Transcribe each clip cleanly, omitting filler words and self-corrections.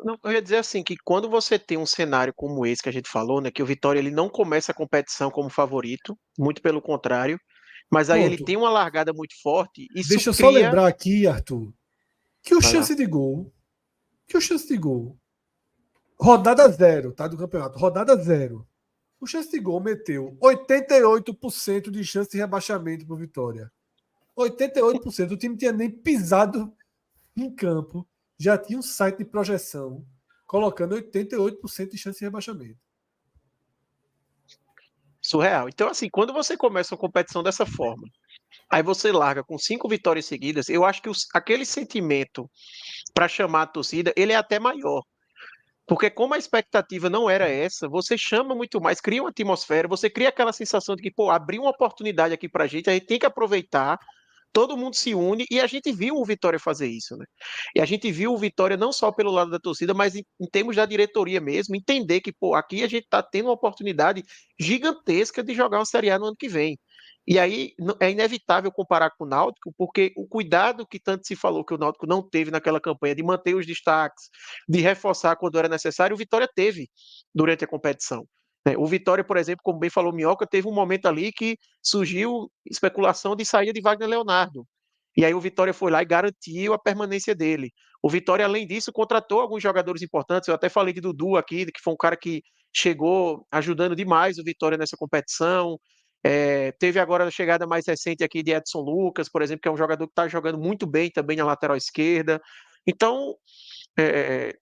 Não, eu ia dizer assim, que quando você tem um cenário como esse que a gente falou, né, que o Vitória ele não começa a competição como favorito, muito pelo contrário, mas aí ele Pronto. tem uma largada muito forte, isso Deixa eu só cria. lembrar aqui, Arthur, que o Vai lá. chance de gol, que o chance de gol, rodada zero, tá? Do campeonato, rodada zero. O chance de gol meteu 88% de chance de rebaixamento pro Vitória. 88%. O time tinha nem pisado em campo, já tinha um site de projeção colocando 88% de chance de rebaixamento. Surreal. Então, assim, quando você começa uma competição dessa forma, aí você larga com 5 vitórias seguidas, eu acho que aquele sentimento para chamar a torcida, ele é até maior. Porque como a expectativa não era essa, você chama muito mais, cria uma atmosfera, você cria aquela sensação de que, pô, abriu uma oportunidade aqui pra gente, a gente tem que aproveitar, todo mundo se une, e a gente viu o Vitória fazer isso, né? E a gente viu o Vitória não só pelo lado da torcida, mas em termos da diretoria mesmo, entender que, pô, aqui a gente tá tendo uma oportunidade gigantesca de jogar uma Série A no ano que vem. E aí é inevitável comparar com o Náutico, porque o cuidado que tanto se falou que o Náutico não teve naquela campanha de manter os destaques, de reforçar quando era necessário, o Vitória teve durante a competição. Né? O Vitória, por exemplo, como bem falou o Minhoca, teve um momento ali que surgiu especulação de saída de Wagner Leonardo. E aí o Vitória foi lá e garantiu a permanência dele. O Vitória, além disso, contratou alguns jogadores importantes. Eu até falei de Dudu aqui, que foi um cara que chegou ajudando demais o Vitória nessa competição. Teve agora a chegada mais recente aqui de Edson Lucas, por exemplo, que é um jogador que está jogando muito bem também na lateral esquerda. Então, é,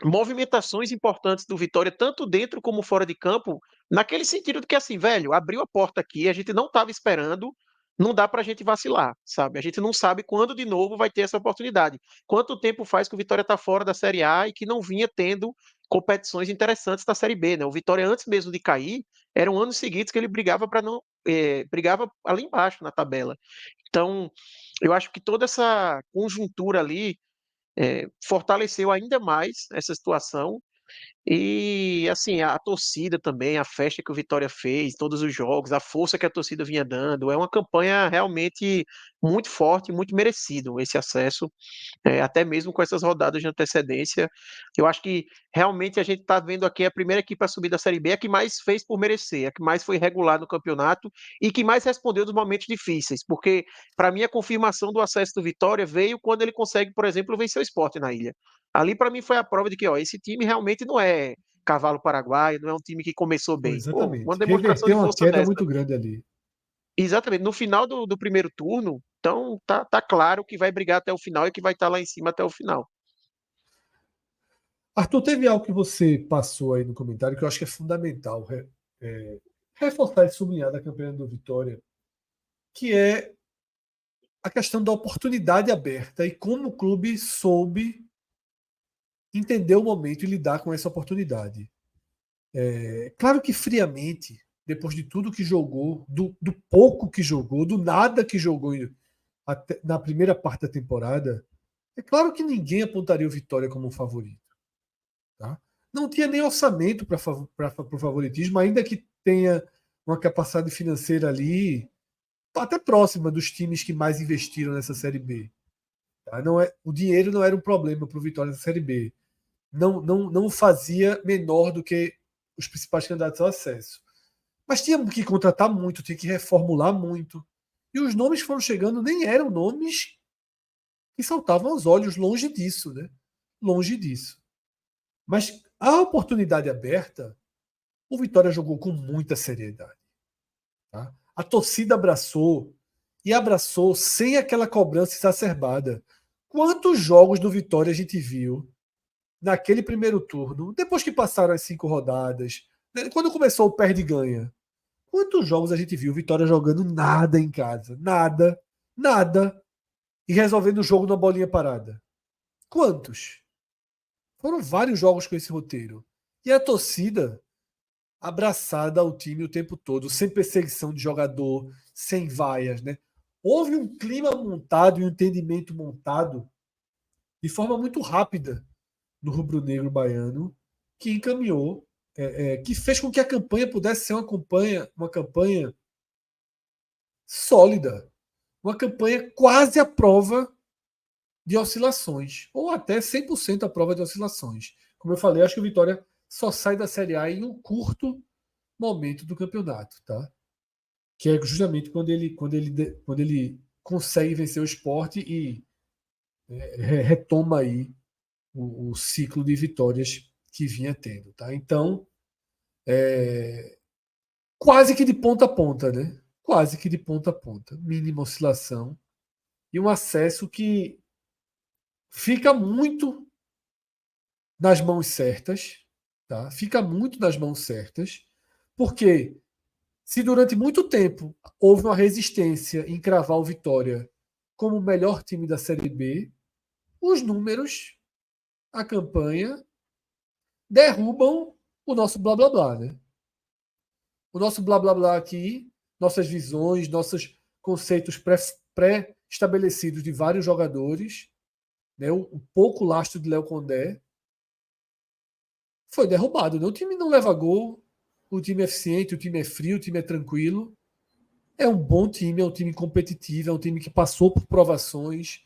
movimentações importantes do Vitória, tanto dentro como fora de campo, naquele sentido de que, assim, velho, abriu a porta aqui, a gente não estava esperando, não dá para a gente vacilar, sabe? A gente não sabe quando de novo vai ter essa oportunidade. Quanto tempo faz que o Vitória está fora da Série A e que não vinha tendo competições interessantes da Série B, né? O Vitória, antes mesmo de cair, eram anos seguidos que ele brigava para não. Brigava ali embaixo na tabela. Então, eu acho que toda essa conjuntura ali fortaleceu ainda mais essa situação e, assim, a torcida também, a festa que o Vitória fez, todos os jogos, a força que a torcida vinha dando, é uma campanha realmente muito forte, muito merecido esse acesso, até mesmo com essas rodadas de antecedência. Eu acho que realmente a gente está vendo aqui a primeira equipe a subir da Série B, a que mais fez por merecer, a que mais foi regular no campeonato e que mais respondeu dos momentos difíceis, porque, para mim, a confirmação do acesso do Vitória veio quando ele consegue, por exemplo, vencer o Sport na ilha. Ali, para mim, foi a prova de que ó, esse time realmente não é cavalo paraguaio, não é um time que começou Foi bem. Pô, uma exatamente. demonstração de Reverteu uma força queda dessa. muito grande ali. Exatamente, no final do primeiro turno, então tá claro que vai brigar até o final e que vai estar lá em cima até o final. Arthur, teve algo que você passou aí no comentário que eu acho que é fundamental reforçar e sublinhar da campanha do Vitória, que é a questão da oportunidade aberta e como o clube soube entender o momento e lidar com essa oportunidade. Claro que friamente, depois de tudo que jogou, do pouco que jogou, do nada que jogou na primeira parte da temporada, é claro que ninguém apontaria o Vitória como um favorito. Tá? Não tinha nem orçamento para o favoritismo, ainda que tenha uma capacidade financeira ali até próxima dos times que mais investiram nessa Série B. Tá? Não é, o dinheiro não era um problema para o Vitória nessa Série B. Não o fazia menor do que os principais candidatos ao acesso. Mas tinha que contratar muito, tinha que reformular muito. E os nomes que foram chegando nem eram nomes que saltavam aos olhos, longe disso, né? Longe disso. Mas a oportunidade aberta, o Vitória jogou com muita seriedade. Tá? A torcida abraçou e abraçou sem aquela cobrança exacerbada. Quantos jogos do Vitória a gente viu naquele primeiro turno, depois que passaram as 5 rodadas, né, quando começou o perde-ganha? Quantos jogos a gente viu Vitória jogando nada em casa? Nada, nada. E resolvendo o jogo na bolinha parada? Quantos? Foram vários jogos com esse roteiro. E a torcida abraçada ao time o tempo todo, sem perseguição de jogador, sem vaias, né? Houve um clima montado e um entendimento montado de forma muito rápida no rubro-negro baiano, que encaminhou, que fez com que a campanha pudesse ser uma campanha sólida, uma campanha quase à prova de oscilações, ou até 100% a prova de oscilações. Como eu falei, acho que o Vitória só sai da Série A em um curto momento do campeonato, tá? Que é justamente quando ele consegue vencer o Sport e retoma aí o ciclo de vitórias que vinha tendo, tá? Então, quase que de ponta a ponta, né? Quase que de ponta a ponta. Mínima oscilação e um acesso que fica muito nas mãos certas, tá? Fica muito nas mãos certas, porque se durante muito tempo houve uma resistência em cravar o Vitória como o melhor time da Série B, os números, a campanha, derrubam o nosso blá blá blá, né? O nosso blá blá blá aqui, nossas visões, nossos conceitos pré-estabelecidos de vários jogadores, né? O pouco lastro de Léo Condé foi derrubado. Né? O time não leva gol, o time é eficiente, o time é frio, o time é tranquilo. É um bom time, é um time competitivo, é um time que passou por provações,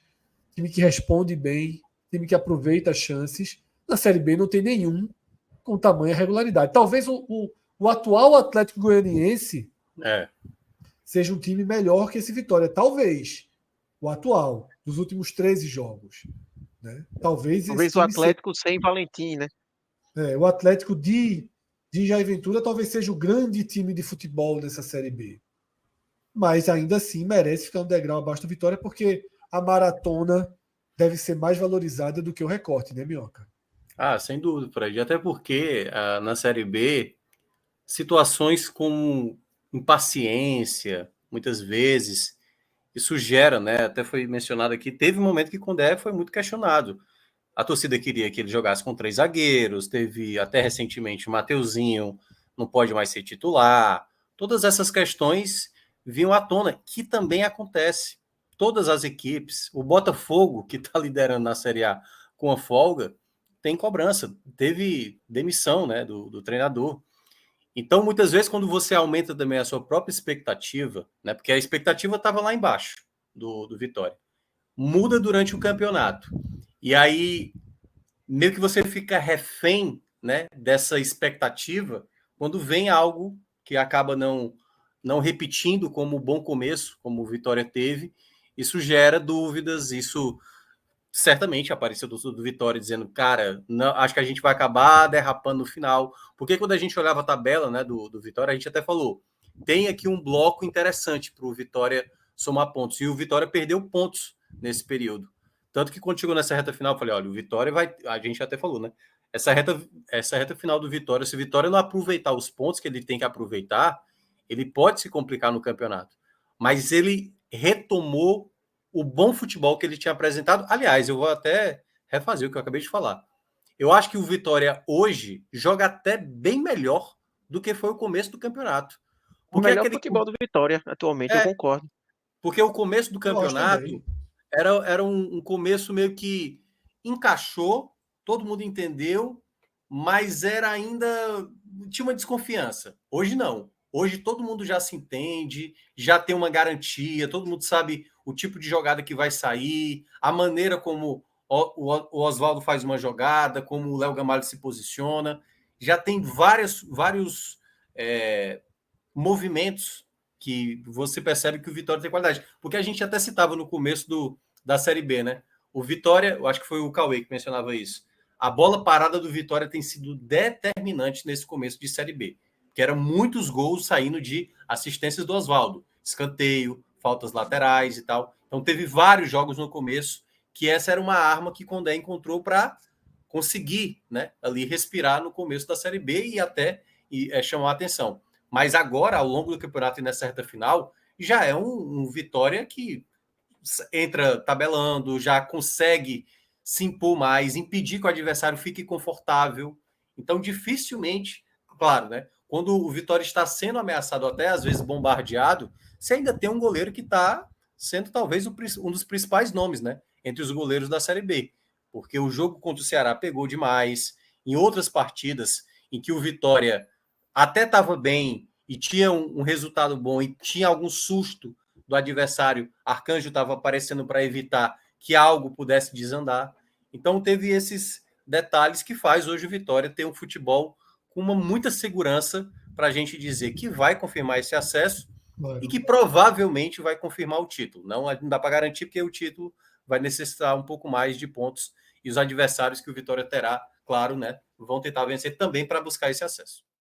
time que responde bem, time que aproveita as chances. Na Série B não tem nenhum com tamanha regularidade. Talvez o atual Atlético Goianiense seja um time melhor que esse Vitória. Talvez. O atual, dos últimos 13 jogos. Né? Talvez esse Talvez o time seja. Atlético sem Valentim, né? O Atlético de Jair Ventura talvez seja o grande time de futebol dessa Série B. Mas ainda assim merece ficar um degrau abaixo do Vitória, porque a maratona deve ser mais valorizada do que o recorte, né, Minhoca? Ah, sem dúvida, Fred. Até porque na Série B, situações como impaciência, muitas vezes, isso gera, né? Até foi mencionado aqui, teve um momento que Condé foi muito questionado. A torcida queria que ele jogasse com 3 zagueiros, teve até recentemente o Mateuzinho, não pode mais ser titular. Todas essas questões vinham à tona, que também acontece. Todas as equipes, o Botafogo, que está liderando na Série A com a folga, tem cobrança, teve demissão, né, do treinador. Então, muitas vezes, quando você aumenta também a sua própria expectativa, né, porque a expectativa estava lá embaixo do Vitória, muda durante o campeonato. E aí, meio que você fica refém, né, dessa expectativa quando vem algo que acaba não repetindo como um bom começo, como o Vitória teve. Isso gera dúvidas, isso certamente apareceu do Vitória dizendo, cara, não, acho que a gente vai acabar derrapando no final. Porque quando a gente olhava a tabela, né, do Vitória, a gente até falou, tem aqui um bloco interessante para o Vitória somar pontos. E o Vitória perdeu pontos nesse período. Tanto que quando chegou nessa reta final, eu falei, olha, o Vitória vai... A gente até falou, né? Essa reta final do Vitória, se o Vitória não aproveitar os pontos que ele tem que aproveitar, ele pode se complicar no campeonato. Mas ele retomou o bom futebol que ele tinha apresentado. Aliás, eu vou até refazer o que eu acabei de falar. Eu acho que o Vitória hoje joga até bem melhor do que foi o começo do campeonato. O Porque melhor futebol do Vitória, atualmente, eu é, concordo. porque o começo do Eu acho campeonato também. era um começo meio que encaixou, todo mundo entendeu, mas era ainda. Tinha uma desconfiança. Hoje não. Hoje todo mundo já se entende, já tem uma garantia, todo mundo sabe o tipo de jogada que vai sair, a maneira como o Oswaldo faz uma jogada, como o Léo Gamalho se posiciona. Já tem vários movimentos que você percebe que o Vitória tem qualidade. Porque a gente até citava no começo da Série B, né? O Vitória, eu acho que foi o Cauê que mencionava isso. A bola parada do Vitória tem sido determinante nesse começo de Série B. Que eram muitos gols saindo de assistências do Oswaldo. Escanteio, faltas laterais e tal. Então teve vários jogos no começo que essa era uma arma que Condé encontrou para conseguir, né, ali respirar no começo da Série B e até chamar a atenção. Mas agora, ao longo do campeonato e nessa reta final, já é um Vitória que entra tabelando, já consegue se impor mais, impedir que o adversário fique confortável. Então, dificilmente, claro, né? Quando o Vitória está sendo ameaçado, até às vezes bombardeado, você ainda tem um goleiro que está sendo talvez um dos principais nomes, né? Entre os goleiros da Série B. Porque o jogo contra o Ceará pegou demais. Em outras partidas em que o Vitória até estava bem e tinha um resultado bom e tinha algum susto do adversário, Arcanjo estava aparecendo para evitar que algo pudesse desandar. Então teve esses detalhes que faz hoje o Vitória ter um futebol com muita segurança para a gente dizer que vai confirmar esse acesso e que provavelmente vai confirmar o título. Não dá para garantir, porque o título vai necessitar um pouco mais de pontos e os adversários que o Vitória terá, claro, né, vão tentar vencer também para buscar esse acesso.